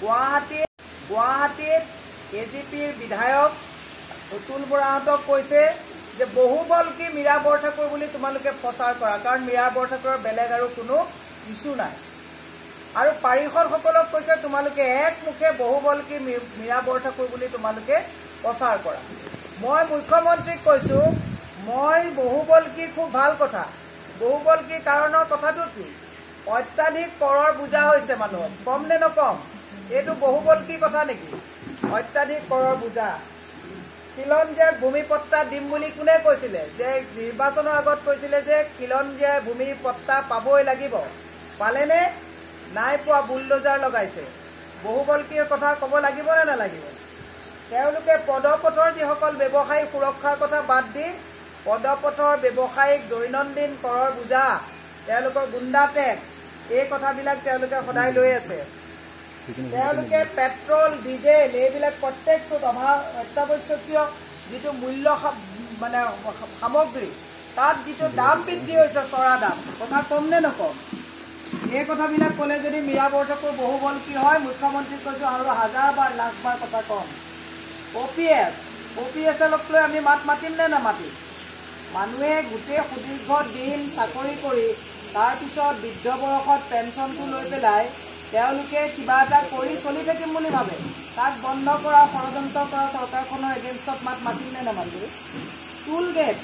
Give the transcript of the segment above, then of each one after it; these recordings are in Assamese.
গুৱাহাটীত এজিপিৰ বিধায়ক অতুল বৰাহঁতক কৈছে যে বহুবলকি মীৰা বৰঠাকুৰ বুলি তোমালোকে প্ৰচাৰ কৰা, কাৰণ মীৰা বৰঠাকুৰৰ বেলেগ আৰু কোনো ইছ্যু নাই। আৰু পাৰিষদসকলক কৈছে তোমালোকে একমুখে বহুবলকি মীৰা বৰঠাকুৰ বুলি তোমালোকে প্ৰচাৰ কৰা। মই মুখ্যমন্ত্ৰীক কৈছোঁ, মই বহুবলকি খুব ভাল কথা। বহুবলকি কাৰণৰ কথাটো কি? অত্যাধিক কৰৰ বোজা হৈছে মানুহক, কম নে নকম? এইটো বহুবলকি কথা নেকি? অত্যাধিক কৰৰ বোজা। খিলঞ্জীয়াক ভূমিপট্টা দিম বুলি কোনে কৈছিলে? যে নিৰ্বাচনৰ আগত কৈছিলে যে খিলঞ্জীয়াই ভূমিপট্টা পাবই লাগিব। পালেনে? নাই পোৱা, বুলডোজাৰ লগাইছে। বহুবলকিৰ কথা ক'ব লাগিব নে নালাগিব? তেওঁলোকে পদপথৰ যিসকল ব্যৱসায়ী সুৰক্ষাৰ কথা বাদ দি পদপথৰ ব্যৱসায়ীক দৈনন্দিন কৰৰ বোজা, তেওঁলোকৰ গুণ্ডা টেক্স, এই কথাবিলাক তেওঁলোকে সদায় লৈ আছে। তেওঁলোকে পেট্ৰল, ডিজেল এইবিলাক প্ৰত্যেকটোত অত্যাৱশ্যকীয় যিটো মূল্য মানে সামগ্ৰী, তাত যিটো দাম বৃদ্ধি হৈছে, চৰা দাম, কথা কম নে নকম? এই কথাবিলাক ক'লে যদি মীৰা বৰঠাকুৰ বহুবলকি হয়, মুখ্যমন্ত্ৰীক কৈছোঁ আৰু 1000 বাৰ লাখ বাৰ কথা কম। OPSLক লৈ আমি মাত মাতিম নে নামাতিম? মানুহে গোটেই সুদীৰ্ঘ দিন চাকৰি কৰি তাৰপিছত বৃদ্ধ বয়সত পেঞ্চনটো লৈ পেলাই তেওঁলোকে কিবা এটা কৰি চলি থাকিম বুলি ভাবে। তাক বন্ধ কৰা, ষড়যন্ত্ৰ কৰা চৰকাৰখনৰ এগেইনষ্টত মাত মাতিম নে নামাতিম? টুল গেট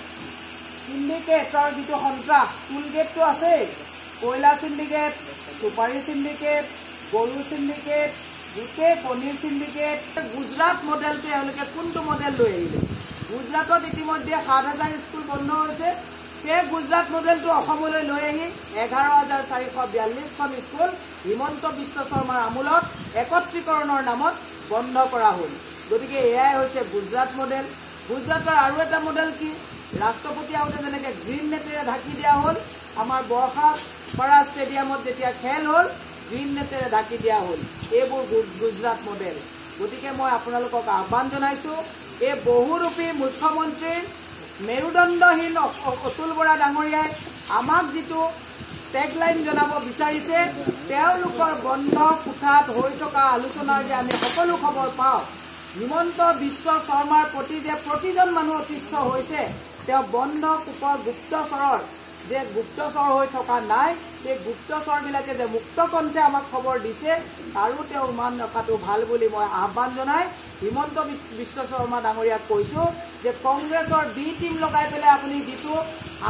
চিণ্ডিকেটৰ যিটো সন্ত্ৰাস, টুল গেটটো আছেই। কয়লা চিণ্ডিকেট, চুপাৰী চিণ্ডিকেট, গৰু চিণ্ডিকেট, গোটেই পনীৰ চিণ্ডিকেট। গুজৰাট মডেলটো এওঁলোকে কোনটো মডেল লৈ আহিলে? গুজৰাটত ইতিমধ্যে 7000 স্কুল বন্ধ হৈছে। সেই গুজৰাট মডেলটো অসমলৈ লৈ আহি 11442খন স্কুল হিমন্ত বিশ্ব শৰ্মাৰ আমোলত একত্ৰীকৰণৰ নামত বন্ধ কৰা হ'ল। গতিকে এয়াই হৈছে গুজৰাট মডেল। গুজৰাটৰ আৰু এটা মডেল কি? ৰাষ্ট্ৰপতি আহোঁতে যেনেকৈ গ্ৰীণ নেটেৰে ঢাকি দিয়া হ'ল, আমাৰ বৰ্ষাপাৰা ষ্টেডিয়ামত যেতিয়া খেল হ'ল, গ্ৰীণ নেটেৰে ঢাকি দিয়া হ'ল। এইবোৰ গুজৰাট মডেল। গতিকে মই আপোনালোকক আহ্বান জনাইছোঁ, এই বহুৰূপী মুখ্যমন্ত্ৰীৰ মেৰুদণ্ডহীন অতুল বৰা ডাঙৰীয়াই আমাক যিটো টেগলাইন জনাব বিচাৰিছে, তেওঁলোকৰ বন্ধ কোঠাত হৈ থকা আলোচনাৰ যে আমি সকলো খবৰ পাওঁ, হিমন্ত বিশ্ব শৰ্মাৰ প্ৰতি যে প্ৰতিজন মানুহ অতিষ্ঠ হৈছে, তেওঁ বন্ধ কোপৰ গুপ্তচৰৰ যে গুপ্তচৰ হৈ থকা নাই, সেই গুপ্তচৰবিলাকে যে মুক্ত কণ্ঠে আমাক খবৰ দিছে, তাৰো তেওঁ মান ৰখাটো ভাল বুলি মই আহ্বান জনাই হিমন্ত বিশ্ব শৰ্মা ডাঙৰীয়াক কৈছোঁ যে কংগ্ৰেছৰ বি টিম লগাই পেলাই আপুনি যিটো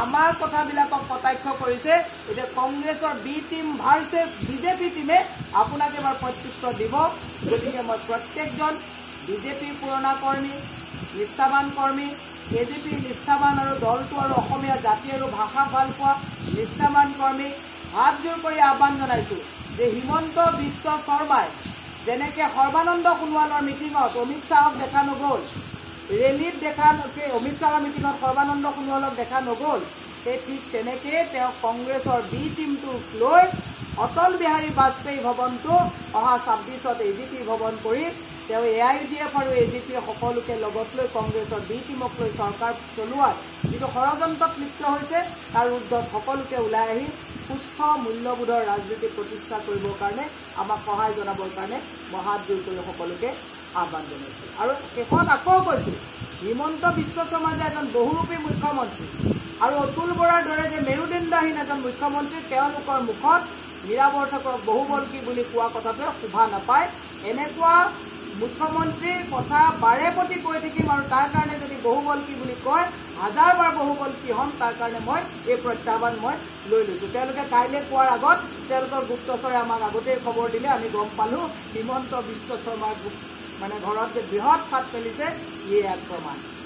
আমাৰ কথাবিলাকক কটাক্ষ কৰিছে, এতিয়া কংগ্ৰেছৰ বি টিম ভাৰ্চেছ বিজেপি টিমে আপোনাক এবাৰ প্ৰত্যুত্তৰ দিব। গতিকে মই প্ৰত্যেকজন বিজেপিৰ পুৰণা কৰ্মী, নিষ্ঠাবান কৰ্মী, এজিপিৰ নিষ্ঠাবান আৰু দলটো আৰু অসমীয়া জাতি আৰু ভাষাক ভাল পোৱা নিষ্ঠাবান কৰ্মীক হাতজোৰ কৰি আহ্বান জনাইছোঁ যে হিমন্ত বিশ্ব শৰ্মাই যেনেকৈ সৰ্বানন্দ সোণোৱালৰ মিটিঙত অমিত শ্বাহক দেখা নগ'ল, ৰেলীত অমিত শ্বাহৰ মিটিঙত সৰ্বানন্দ সোণোৱালক দেখা নগ'ল, সেই ঠিক তেনেকৈ তেওঁ কংগ্ৰেছৰ বি টিমটোক লৈ অটল বিহাৰী বাজপেয়ী ভৱনটো অহা 26ত এজিপি ভৱন কৰি তেওঁ AIUDF আৰু এজিপি সকলোকে লগত লৈ কংগ্ৰেছৰ বি টিমক লৈ চৰকাৰ চলোৱাৰ যিটো ষড়যন্ত্ৰত লিপ্ত হৈছে, তাৰ উৰ্ধত সকলোকে ওলাই আহি সুস্থ মূল্যবোধৰ ৰাজনীতি প্ৰতিষ্ঠা কৰিবৰ কাৰণে আমাক সহায় জনাবৰ কাৰণে মই হাত জোৰ কৰি সকলোকে আহ্বান জনাইছোঁ। আৰু শেষত আকৌ কৈছোঁ, হিমন্ত বিশ্ব শৰ্মা যে এজন বহুৰূপী মুখ্যমন্ত্ৰী আৰু অতুল বৰাৰ দৰে যে মেৰুদণ্ডহীন এজন মুখ্যমন্ত্ৰী, তেওঁলোকৰ মুখত মীৰা বৰঠাকুৰক বহুবলকি বুলি কোৱা কথাটোৱে শোভা নাপায়। এনেকুৱা মুখ্যমন্ত্ৰীৰ কথা বাৰে প্ৰতি কৈ থাকিম, আৰু তাৰ কাৰণে যদি বহুবলকি বুলি কয় 1000 বাৰ বহুবলকি হ'ম। তাৰ কাৰণে মই এই প্ৰত্যাহ্বান মই লৈ লৈছোঁ। তেওঁলোকে কাইলৈ কোৱাৰ আগত তেওঁলোকৰ গুপ্তচৰে আমাক আগতেই খবৰ দিলে, আমি গম পালোঁ হিমন্ত বিশ্ব শৰ্মাৰ মানে ঘৰত যে বৃহৎ ফাট পেলিছে, ইয়ে এক প্ৰমাণ।